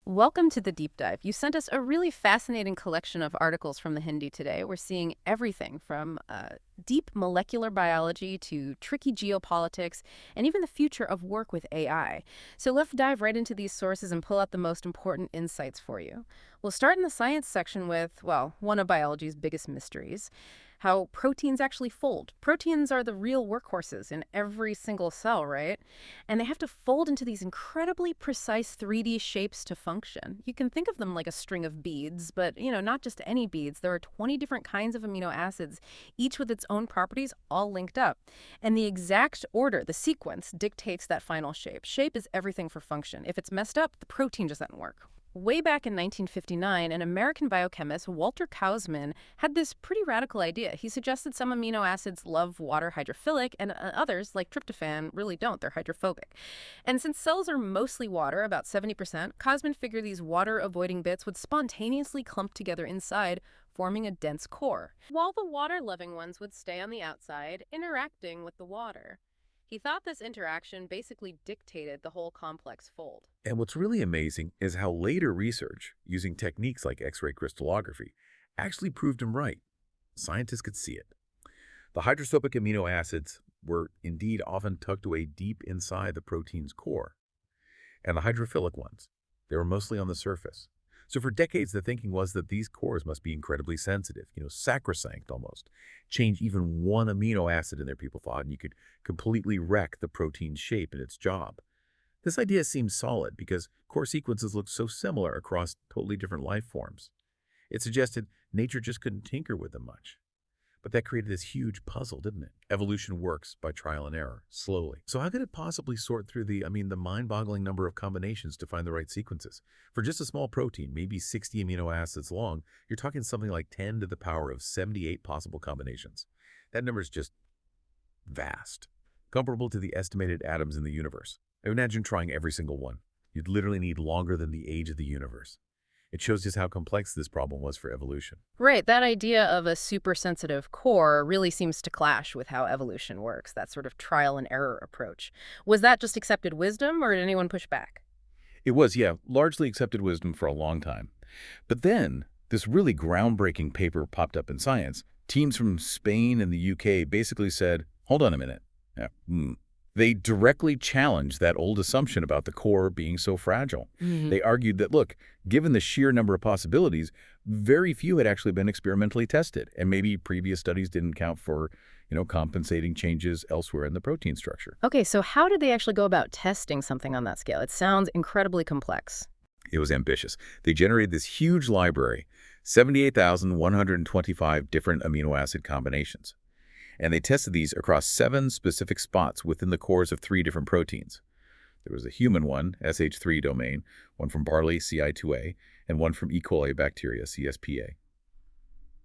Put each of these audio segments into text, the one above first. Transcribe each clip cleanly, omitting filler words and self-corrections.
Welcome to the deep dive. You sent us a really fascinating collection of articles from the Hindi today. We're seeing everything from deep molecular biology to tricky geopolitics and even the future of work with AI. So let's dive right into these sources and pull out the most important insights for you. We'll start in the science section with, well, one of biology's biggest mysteries: how proteins actually fold. Proteins are the real workhorses in every single cell, right? And they have to fold into these incredibly precise 3D shapes to function. You can think of them like a string of beads, but not just any beads. There are 20 different kinds of amino acids, each with its own properties, all linked up. And the exact order, the sequence, dictates that final shape. Shape is everything for function. If it's messed up, the protein just doesn't work. Way back in 1959, an American biochemist, Walter Kaufmann, had this pretty radical idea. He suggested some amino acids love water hydrophilic and others, like tryptophan, really don't. They're hydrophobic. And since cells are mostly water, about 70%, Kaufmann figured these water-avoiding bits would spontaneously clump together inside, forming a dense core, while the water-loving ones would stay on the outside, interacting with the water. He thought this interaction basically dictated the whole complex fold. And what's really amazing is how later research, using techniques like X-ray crystallography, actually proved him right. Scientists could see it. The hydrophobic amino acids were indeed often tucked away deep inside the protein's core. And the hydrophilic ones, they were mostly on the surface. So for decades, the thinking was that these cores must be incredibly sensitive, sacrosanct almost. Change even one amino acid in there, people thought, and you could completely wreck the protein's shape and its job. This idea seems solid because core sequences look so similar across totally different life forms. It suggested nature just couldn't tinker with them much. But that created this huge puzzle, didn't it? Evolution works by trial and error, slowly. So how could it possibly sort through the mind-boggling number of combinations to find the right sequences? For just a small protein, maybe 60 amino acids long, you're talking something like 10 to the power of 78 possible combinations. That number is just vast, comparable to the estimated atoms in the universe. Imagine trying every single one. You'd literally need longer than the age of the universe. It shows just how complex this problem was for evolution. Right, that idea of a super-sensitive core really seems to clash with how evolution works, that sort of trial and error approach. Was that just accepted wisdom, or did anyone push back? It was, yeah, largely accepted wisdom for a long time. But then, this really groundbreaking paper popped up in Science. Teams from Spain and the UK basically said, hold on a minute. They directly challenged that old assumption about the core being so fragile. They argued that, look, given the sheer number of possibilities, very few had actually been experimentally tested, and maybe previous studies didn't count for, compensating changes elsewhere in the protein structure. Okay, so how did they actually go about testing something on that scale? It sounds incredibly complex. It was ambitious. They generated this huge library, 78,125 different amino acid combinations. And they tested these across 7 specific spots within the cores of 3 different proteins. There was a human one, SH3 domain, one from barley, CI2A, and one from E. coli bacteria, CSPA.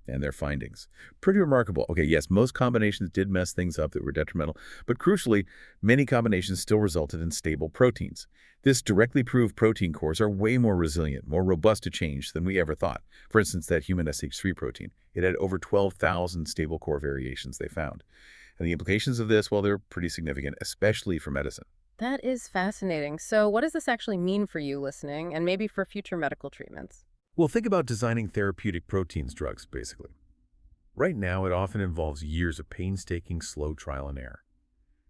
And their findings. Pretty remarkable. Okay, yes, most combinations did mess things up that were detrimental, but crucially, many combinations still resulted in stable proteins. This directly proved protein cores are way more resilient, more robust to change than we ever thought. For instance, that human SH3 protein, it had over 12,000 stable core variations they found. And the implications of this, well, they're pretty significant, especially for medicine. That is fascinating. So what does this actually mean for you listening, and maybe for future medical treatments? Well, think about designing therapeutic proteins drugs, basically. Right now, it often involves years of painstaking, slow trial and error,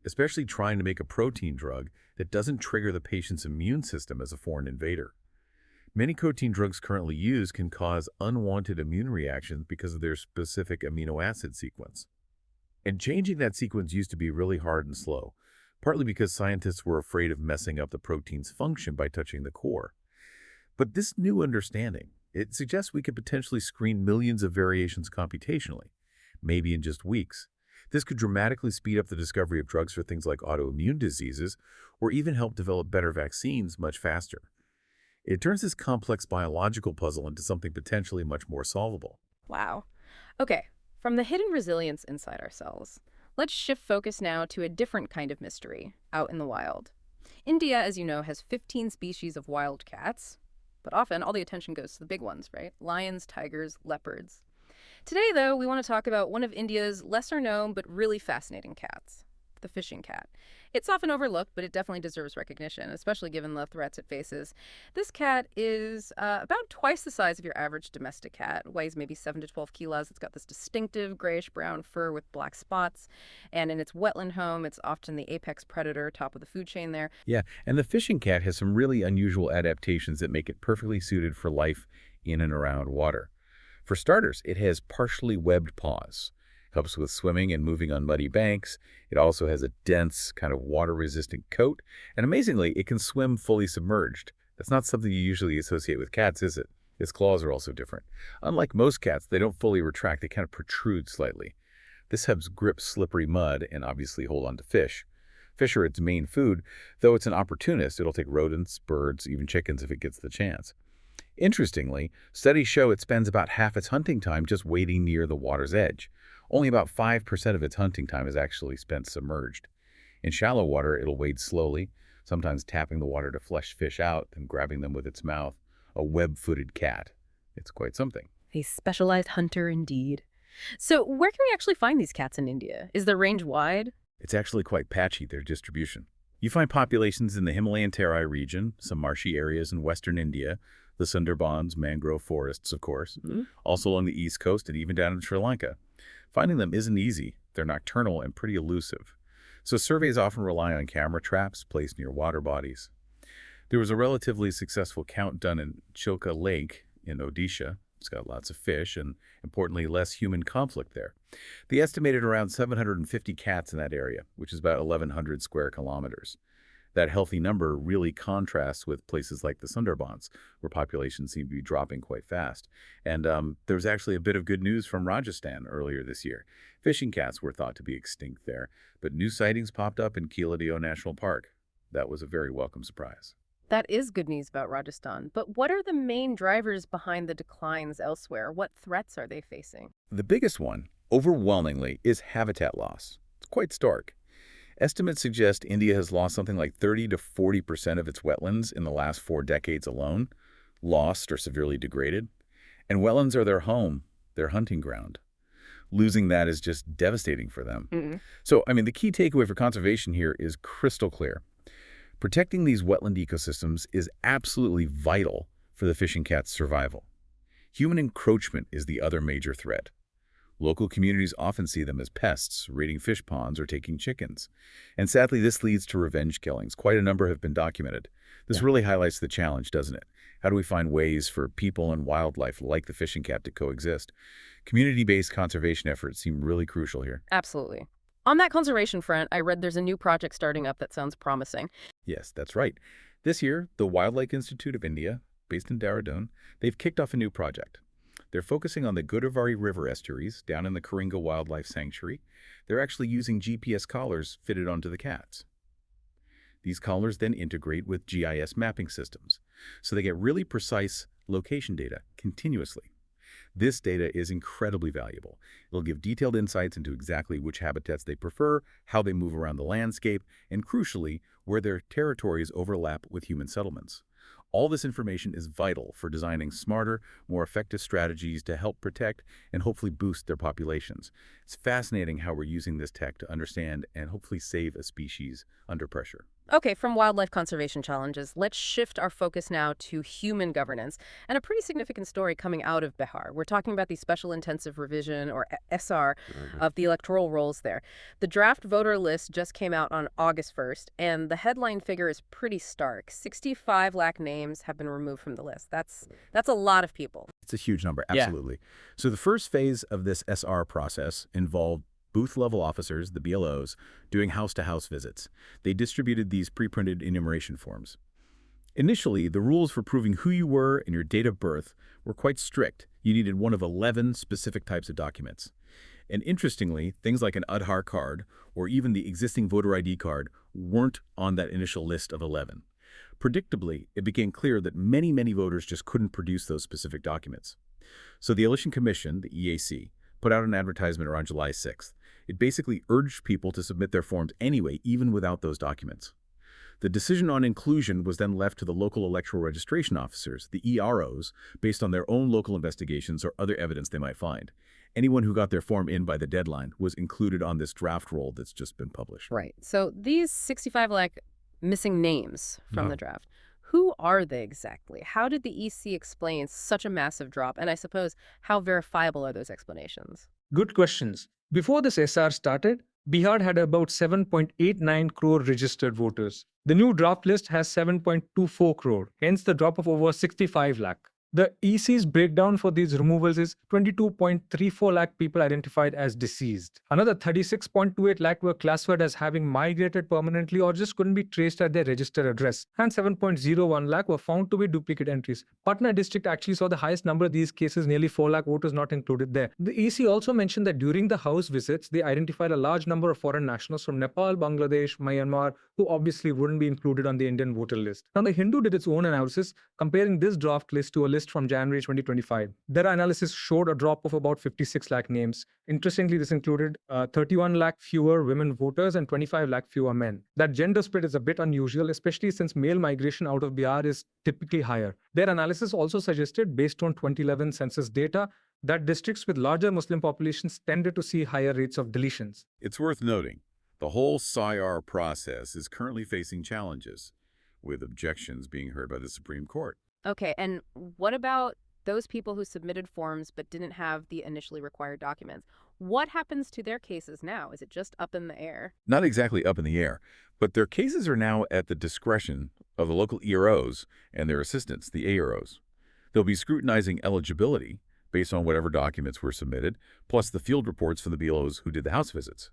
especially trying to make a protein drug that doesn't trigger the patient's immune system as a foreign invader. Many protein drugs currently used can cause unwanted immune reactions because of their specific amino acid sequence. And changing that sequence used to be really hard and slow, partly because scientists were afraid of messing up the protein's function by touching the core. But this new understanding, it suggests we could potentially screen millions of variations computationally, maybe in just weeks. This could dramatically speed up the discovery of drugs for things like autoimmune diseases, or even help develop better vaccines much faster. It turns this complex biological puzzle into something potentially much more solvable. Wow. Okay, from the hidden resilience inside our cells, let's shift focus now to a different kind of mystery out in the wild. India, as you know, has 15 species of wild cats. But often, all the attention goes to the big ones, right? Lions, tigers, leopards. Today, though, we want to talk about one of India's lesser-known but really fascinating cats, the fishing cat. It's often overlooked, but it definitely deserves recognition, especially given the threats it faces. This cat is about twice the size of your average domestic cat, weighs maybe 7 to 12 kilos. It's got this distinctive grayish-brown fur with black spots, and in its wetland home, it's often the apex predator, top of the food chain there. Yeah, and the fishing cat has some really unusual adaptations that make it perfectly suited for life in and around water. For starters, it has partially webbed paws. Helps with swimming and moving on muddy banks. It also has a dense, kind of water-resistant coat, and amazingly, it can swim fully submerged. That's not something you usually associate with cats, is it? Its claws are also different. Unlike most cats, they don't fully retract, they kind of protrude slightly. This helps grip slippery mud and obviously hold on to fish. Fish are its main food, though it's an opportunist. It'll take rodents, birds, even chickens if it gets the chance. Interestingly, studies show it spends about half its hunting time just waiting near the water's edge. Only about 5% of its hunting time is actually spent submerged. In shallow water, it'll wade slowly, sometimes tapping the water to flush fish out, then grabbing them with its mouth. A web-footed cat. It's quite something. A specialized hunter indeed. So where can we actually find these cats in India? Is the range wide? It's actually quite patchy, their distribution. You find populations in the Himalayan Terai region, some marshy areas in western India, the Sundarbans, mangrove forests, of course, also along the east coast and even down in Sri Lanka. Finding them isn't easy. They're nocturnal and pretty elusive. So surveys often rely on camera traps placed near water bodies. There was a relatively successful count done in Chilka Lake in Odisha. It's got lots of fish and, importantly, less human conflict there. They estimated around 750 cats in that area, which is about 1,100 square kilometers. That healthy number really contrasts with places like the Sundarbans, where populations seem to be dropping quite fast. And there was actually a bit of good news from Rajasthan earlier this year. Fishing cats were thought to be extinct there, but new sightings popped up in Keeladeo National Park. That was a very welcome surprise. That is good news about Rajasthan. But what are the main drivers behind the declines elsewhere? What threats are they facing? The biggest one, overwhelmingly, is habitat loss. It's quite stark. Estimates suggest India has lost something like 30 to 40% of its wetlands in the last 4 decades alone, lost or severely degraded. And wetlands are their home, their hunting ground. Losing that is just devastating for them. So, the key takeaway for conservation here is crystal clear. Protecting these wetland ecosystems is absolutely vital for the fishing cat's survival. Human encroachment is the other major threat. Local communities often see them as pests, raiding fish ponds or taking chickens. And sadly, this leads to revenge killings. Quite a number have been documented. This really highlights the challenge, doesn't it? How do we find ways for people and wildlife like the fishing cat to coexist? Community-based conservation efforts seem really crucial here. Absolutely. On that conservation front, I read there's a new project starting up that sounds promising. Yes, that's right. This year, the Wildlife Institute of India, based in Dehradun, they've kicked off a new project. They're focusing on the Godavari River estuaries down in the Karinga Wildlife Sanctuary. They're actually using GPS collars fitted onto the cats. These collars then integrate with GIS mapping systems, so they get really precise location data continuously. This data is incredibly valuable. It'll give detailed insights into exactly which habitats they prefer, how they move around the landscape, and crucially, where their territories overlap with human settlements. All this information is vital for designing smarter, more effective strategies to help protect and hopefully boost their populations. It's fascinating how we're using this tech to understand and hopefully save a species under pressure. Okay, from wildlife conservation challenges, let's shift our focus now to human governance and a pretty significant story coming out of Bihar. We're talking about the Special Intensive Revision, or SR, of the electoral rolls there. The draft voter list just came out on August 1st, and the headline figure is pretty stark. 65 lakh names have been removed from the list. That's a lot of people. It's a huge number, absolutely. So the first phase of this SR process involved booth-level officers, the BLOs, doing house-to-house visits. They distributed these pre-printed enumeration forms. Initially, the rules for proving who you were and your date of birth were quite strict. You needed one of 11 specific types of documents. And interestingly, things like an Aadhaar card or even the existing voter ID card weren't on that initial list of 11. Predictably, it became clear that many voters just couldn't produce those specific documents. So the Election Commission, the EAC, put out an advertisement around July 6th. It basically urged people to submit their forms anyway, even without those documents. The decision on inclusion was then left to the local electoral registration officers, the EROs, based on their own local investigations or other evidence they might find. Anyone who got their form in by the deadline was included on this draft roll that's just been published. Right. So these 65 missing names from the draft, who are they exactly? How did the EC explain such a massive drop? And I suppose, how verifiable are those explanations? Good questions. Before this SR started, Bihar had about 7.89 crore registered voters. The new draft list has 7.24 crore, hence the drop of over 65 lakh. The EC's breakdown for these removals is 22.34 lakh people identified as deceased. Another 36.28 lakh were classified as having migrated permanently or just couldn't be traced at their registered address. And 7.01 lakh were found to be duplicate entries. Patna district actually saw the highest number of these cases, nearly 4 lakh voters not included there. The EC also mentioned that during the house visits, they identified a large number of foreign nationals from Nepal, Bangladesh, Myanmar, who obviously wouldn't be included on the Indian voter list. Now, the Hindu did its own analysis, comparing this draft list to a list from January 2025. Their analysis showed a drop of about 56 lakh names. Interestingly, this included 31 lakh fewer women voters and 25 lakh fewer men. That gender split is a bit unusual, especially since male migration out of Bihar is typically higher. Their analysis also suggested, based on 2011 census data, that districts with larger Muslim populations tended to see higher rates of deletions. It's worth noting, the whole SIR process is currently facing challenges, with objections being heard by the Supreme Court. Okay, and what about those people who submitted forms but didn't have the initially required documents? What happens to their cases now? Is it just up in the air? Not exactly up in the air, but their cases are now at the discretion of the local EROs and their assistants, the AROs. They'll be scrutinizing eligibility based on whatever documents were submitted, plus the field reports from the BLOs who did the house visits.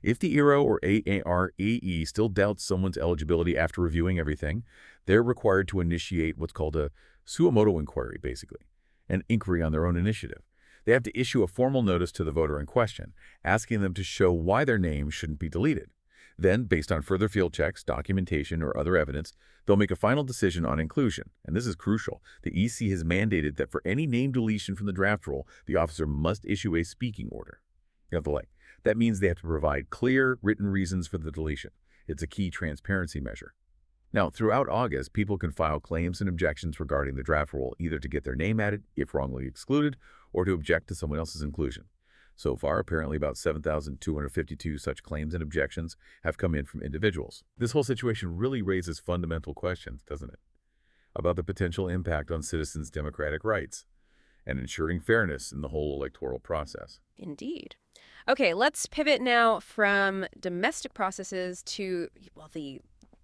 If the ERO or AARAE still doubts someone's eligibility after reviewing everything, they're required to initiate what's called a suo motu inquiry, basically, an inquiry on their own initiative. They have to issue a formal notice to the voter in question, asking them to show why their name shouldn't be deleted. Then, based on further field checks, documentation, or other evidence, they'll make a final decision on inclusion. And this is crucial. The EC has mandated that for any name deletion from the draft roll, the officer must issue a speaking order. That means they have to provide clear, written reasons for the deletion. It's a key transparency measure. Now, throughout August, people can file claims and objections regarding the draft roll, either to get their name added, if wrongly excluded, or to object to someone else's inclusion. So far, apparently about 7,252 such claims and objections have come in from individuals. This whole situation really raises fundamental questions, doesn't it? About the potential impact on citizens' democratic rights and ensuring fairness in the whole electoral process. Indeed. Okay, let's pivot now from domestic processes to, well, the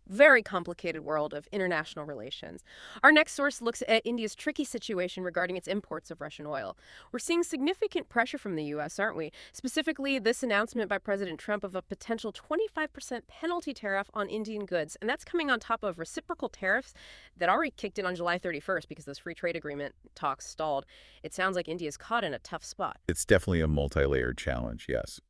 very complicated world of international relations. Our next source looks at India's tricky situation regarding its imports of Russian oil. We're seeing significant pressure from the U.S., aren't we? Specifically, this announcement by President Trump of a potential 25% penalty tariff on Indian goods. And that's coming on top of reciprocal tariffs that already kicked in on July 31st because those free trade agreement talks stalled. It sounds like India's caught in a tough spot. It's definitely a multi-layered challenge, yes.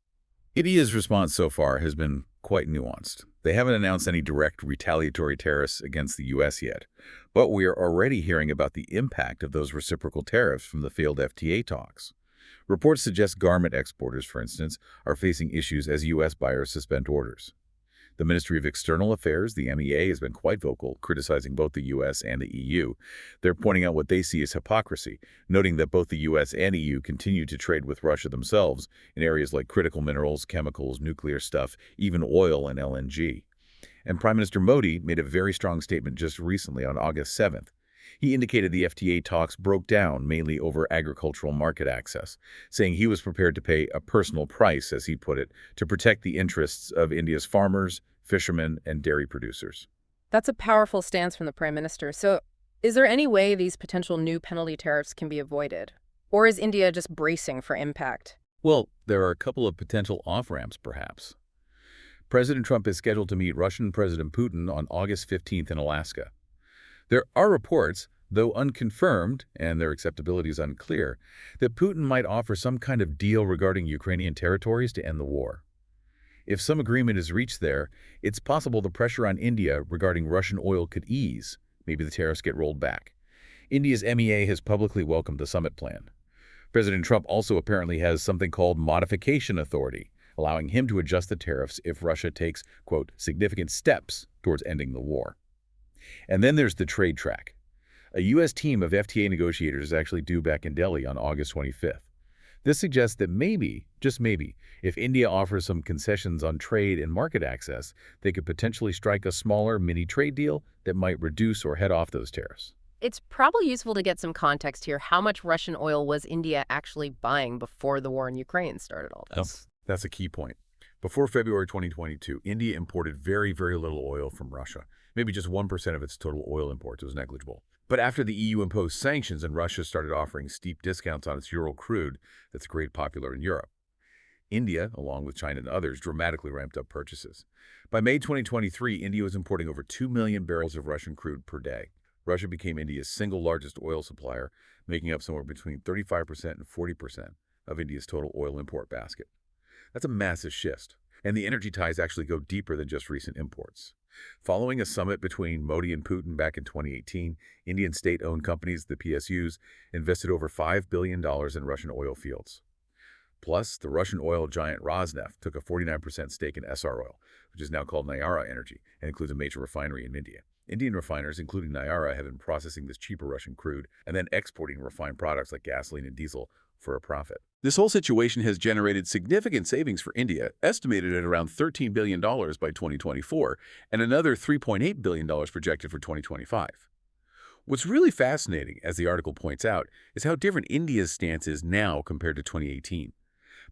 India's response so far has been quite nuanced. They haven't announced any direct retaliatory tariffs against the U.S. yet, but we are already hearing about the impact of those reciprocal tariffs from the failed FTA talks. Reports suggest garment exporters, for instance, are facing issues as U.S. buyers suspend orders. The Ministry of External Affairs, the MEA, has been quite vocal, criticizing both the U.S. and the EU. They're pointing out what they see as hypocrisy, noting that both the U.S. and EU continue to trade with Russia themselves in areas like critical minerals, chemicals, nuclear stuff, even oil and LNG. And Prime Minister Modi made a very strong statement just recently on August 7th. He indicated the FTA talks broke down mainly over agricultural market access, saying he was prepared to pay a personal price, as he put it, to protect the interests of India's farmers, fishermen, and dairy producers. That's a powerful stance from the Prime Minister. So is there any way these potential new penalty tariffs can be avoided? Or is India just bracing for impact? Well, there are a couple of potential off-ramps, perhaps. President Trump is scheduled to meet Russian President Putin on August 15th in Alaska. There are reports, though unconfirmed, and their acceptability is unclear, that Putin might offer some kind of deal regarding Ukrainian territories to end the war. If some agreement is reached there, it's possible the pressure on India regarding Russian oil could ease. Maybe the tariffs get rolled back. India's MEA has publicly welcomed the summit plan. President Trump also apparently has something called modification authority, allowing him to adjust the tariffs if Russia takes, quote, significant steps towards ending the war. And then there's the trade track. A U.S. team of FTA negotiators is actually due back in Delhi on August 25th. This suggests that maybe, just maybe, if India offers some concessions on trade and market access, they could potentially strike a smaller mini-trade deal that might reduce or head off those tariffs. It's probably useful to get some context here. How much Russian oil was India actually buying before the war in Ukraine started all this? That's a key point. Before February 2022, India imported very, very little oil from Russia. Maybe just 1% of its total oil imports was negligible. But after the EU imposed sanctions and Russia started offering steep discounts on its Ural crude that's great popular in Europe, India, along with China and others, dramatically ramped up purchases. By May 2023, India was importing over 2 million barrels of Russian crude per day. Russia became India's single largest oil supplier, making up somewhere between 35% and 40% of India's total oil import basket. That's a massive shift, and the energy ties actually go deeper than just recent imports. Following a summit between Modi and Putin back in 2018, Indian state-owned companies, the PSUs, invested over $5 billion in Russian oil fields. Plus, the Russian oil giant Rosneft took a 49% stake in SR Oil, which is now called Nayara Energy, and includes a major refinery in India. Indian refiners, including Nayara, have been processing this cheaper Russian crude and then exporting refined products like gasoline and diesel for a profit. This whole situation has generated significant savings for India, estimated at around $13 billion by 2024, and another $3.8 billion projected for 2025. What's really fascinating, as the article points out, is how different India's stance is now compared to 2018.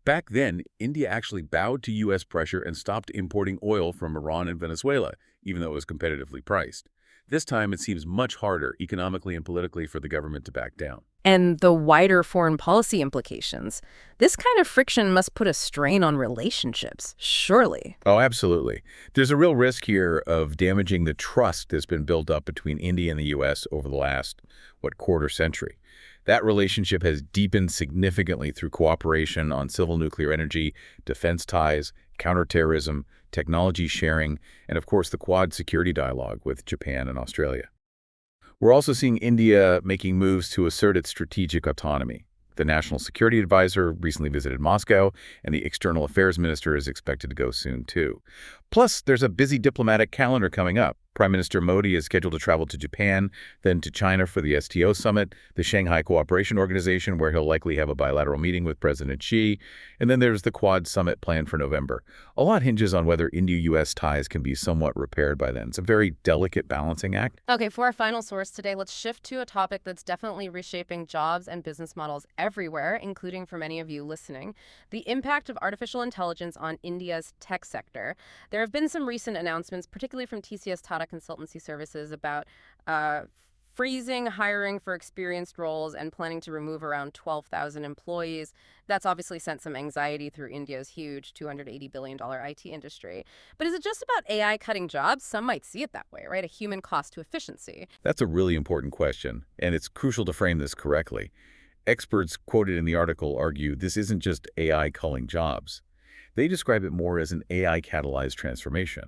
Back then, India actually bowed to U.S. pressure and stopped importing oil from Iran and Venezuela, even though it was competitively priced. This time, it seems much harder, economically and politically, for the government to back down. And the wider foreign policy implications. This kind of friction must put a strain on relationships, surely. Oh, absolutely. There's a real risk here of damaging the trust that's been built up between India and the U.S. over the last, quarter century. That relationship has deepened significantly through cooperation on civil nuclear energy, defense ties, counterterrorism, technology sharing, and of course the Quad security dialogue with Japan and Australia. We're also seeing India making moves to assert its strategic autonomy. The National Security Advisor recently visited Moscow, and the External Affairs Minister is expected to go soon, too. Plus, there's a busy diplomatic calendar coming up. Prime Minister Modi is scheduled to travel to Japan, then to China for the STO Summit, the Shanghai Cooperation Organization, where he'll likely have a bilateral meeting with President Xi, and then there's the Quad Summit planned for November. A lot hinges on whether India-U.S. ties can be somewhat repaired by then. It's a very delicate balancing act. Okay, for our final source today, let's shift to a topic that's definitely reshaping jobs and business models everywhere, including for many of you listening, the impact of artificial intelligence on India's tech sector. There have been some recent announcements, particularly from TCS Tata Consultancy Services, about freezing hiring for experienced roles and planning to remove around 12,000 employees. That's obviously sent some anxiety through India's huge $280 billion IT industry. But is it just about AI cutting jobs? Some might see it that way, right? A human cost to efficiency. That's a really important question, and it's crucial to frame this correctly. Experts quoted in the article argue this isn't just AI culling jobs. They describe it more as an AI-catalyzed transformation.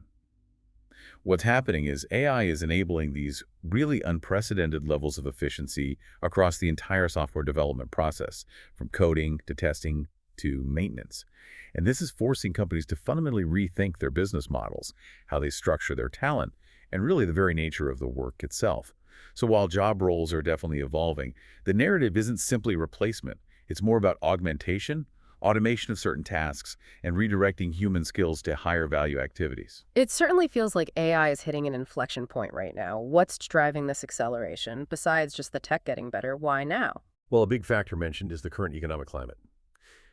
What's happening is AI is enabling these really unprecedented levels of efficiency across the entire software development process, from coding to testing to maintenance. And this is forcing companies to fundamentally rethink their business models, how they structure their talent, and really the very nature of the work itself. So while job roles are definitely evolving, the narrative isn't simply replacement. It's more about augmentation, automation of certain tasks, and redirecting human skills to higher value activities. It certainly feels like AI is hitting an inflection point right now. What's driving this acceleration? Besides just the tech getting better, why now? Well, a big factor mentioned is the current economic climate.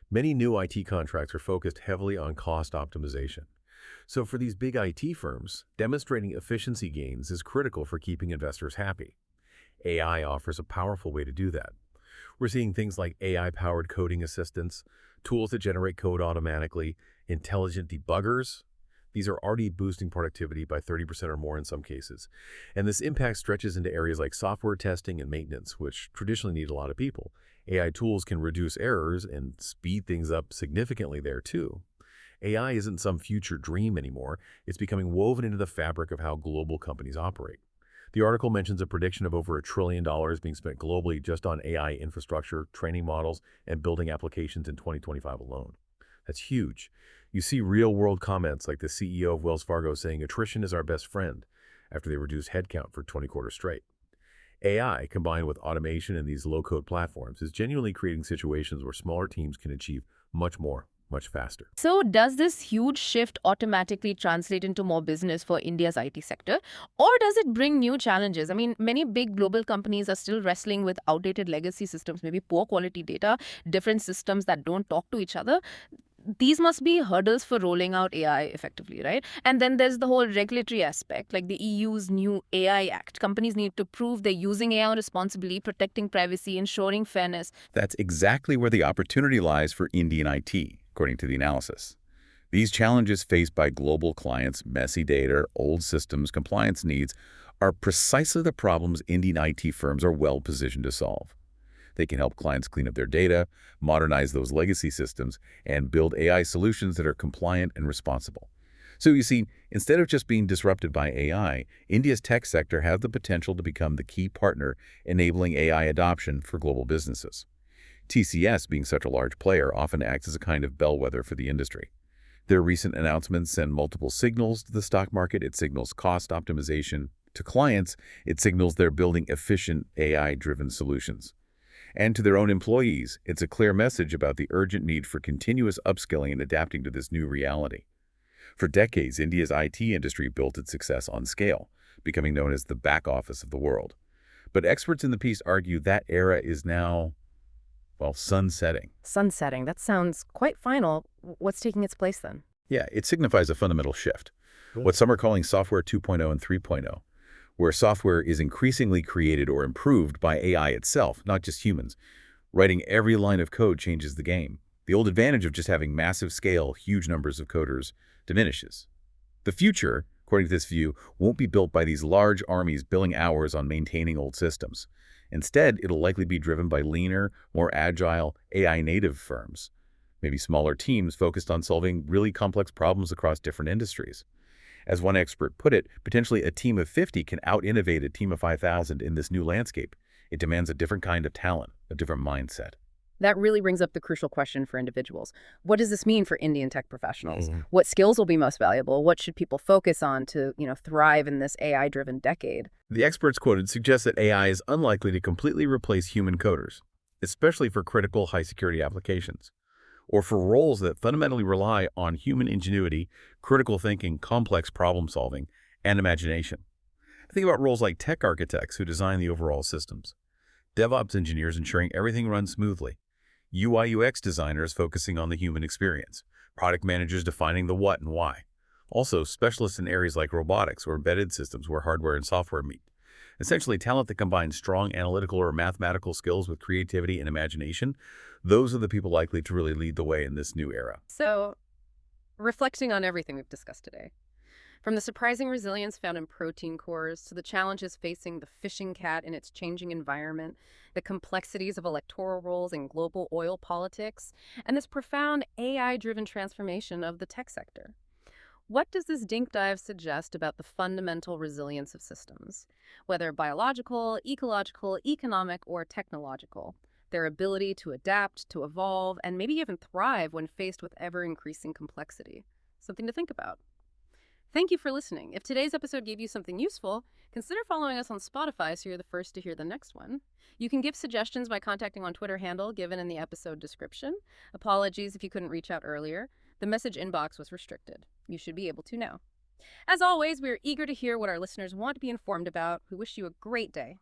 Many new IT contracts are focused heavily on cost optimization. So for these big IT firms, demonstrating efficiency gains is critical for keeping investors happy. AI offers a powerful way to do that. We're seeing things like AI-powered coding assistants, tools that generate code automatically, intelligent debuggers. These are already boosting productivity by 30% or more in some cases. And this impact stretches into areas like software testing and maintenance, which traditionally need a lot of people. AI tools can reduce errors and speed things up significantly there too. AI isn't some future dream anymore. It's becoming woven into the fabric of how global companies operate. The article mentions a prediction of over $1 trillion being spent globally just on AI infrastructure, training models, and building applications in 2025 alone. That's huge. You see real-world comments like the CEO of Wells Fargo saying attrition is our best friend after they reduced headcount for 20 quarters straight. AI, combined with automation in these low-code platforms, is genuinely creating situations where smaller teams can achieve much more, much faster. So does this huge shift automatically translate into more business for India's IT sector? Or does it bring new challenges? I mean, many big global companies are still wrestling with outdated legacy systems, maybe poor quality data, different systems that don't talk to each other. These must be hurdles for rolling out AI effectively, right? And then there's the whole regulatory aspect, like the EU's new AI Act. Companies need to prove they're using AI responsibly, protecting privacy, ensuring fairness. That's exactly where the opportunity lies for Indian IT, according to the analysis. These challenges faced by global clients, messy data, old systems, compliance needs, are precisely the problems Indian IT firms are well positioned to solve. They can help clients clean up their data, modernize those legacy systems, and build AI solutions that are compliant and responsible. So you see, instead of just being disrupted by AI, India's tech sector has the potential to become the key partner enabling AI adoption for global businesses. TCS, being such a large player, often acts as a kind of bellwether for the industry. Their recent announcements send multiple signals to the stock market. It signals cost optimization. To clients, it signals they're building efficient AI-driven solutions. And to their own employees, it's a clear message about the urgent need for continuous upskilling and adapting to this new reality. For decades, India's IT industry built its success on scale, becoming known as the back office of the world. But experts in the piece argue that era is now, well, sunsetting. Sunsetting, that sounds quite final. What's taking its place then? Yeah, it signifies a fundamental shift. What some are calling software 2.0 and 3.0, where software is increasingly created or improved by AI itself, not just humans. Writing every line of code changes the game. The old advantage of just having massive scale, huge numbers of coders diminishes. The future, according to this view, won't be built by these large armies billing hours on maintaining old systems. Instead, it'll likely be driven by leaner, more agile, AI-native firms, maybe smaller teams focused on solving really complex problems across different industries. As one expert put it, potentially a team of 50 can out-innovate a team of 5,000 in this new landscape. It demands a different kind of talent, a different mindset. That really brings up the crucial question for individuals. What does this mean for Indian tech professionals? What skills will be most valuable? What should people focus on to, thrive in this AI-driven decade? The experts quoted suggest that AI is unlikely to completely replace human coders, especially for critical high-security applications, or for roles that fundamentally rely on human ingenuity, critical thinking, complex problem-solving, and imagination. Think about roles like tech architects who design the overall systems, DevOps engineers ensuring everything runs smoothly, UI/UX designers focusing on the human experience, product managers defining the what and why. Also, specialists in areas like robotics or embedded systems where hardware and software meet. Essentially, talent that combines strong analytical or mathematical skills with creativity and imagination. Those are the people likely to really lead the way in this new era. So, reflecting on everything we've discussed today, from the surprising resilience found in protein cores to the challenges facing the fishing cat in its changing environment, the complexities of electoral roles in global oil politics, and this profound AI-driven transformation of the tech sector. What does this deep dive suggest about the fundamental resilience of systems, whether biological, ecological, economic, or technological? Their ability to adapt, to evolve, and maybe even thrive when faced with ever-increasing complexity. Something to think about. Thank you for listening. If today's episode gave you something useful, consider following us on Spotify so you're the first to hear the next one. You can give suggestions by contacting our Twitter handle given in the episode description. Apologies if you couldn't reach out earlier. The message inbox was restricted. You should be able to now. As always, we are eager to hear what our listeners want to be informed about. We wish you a great day.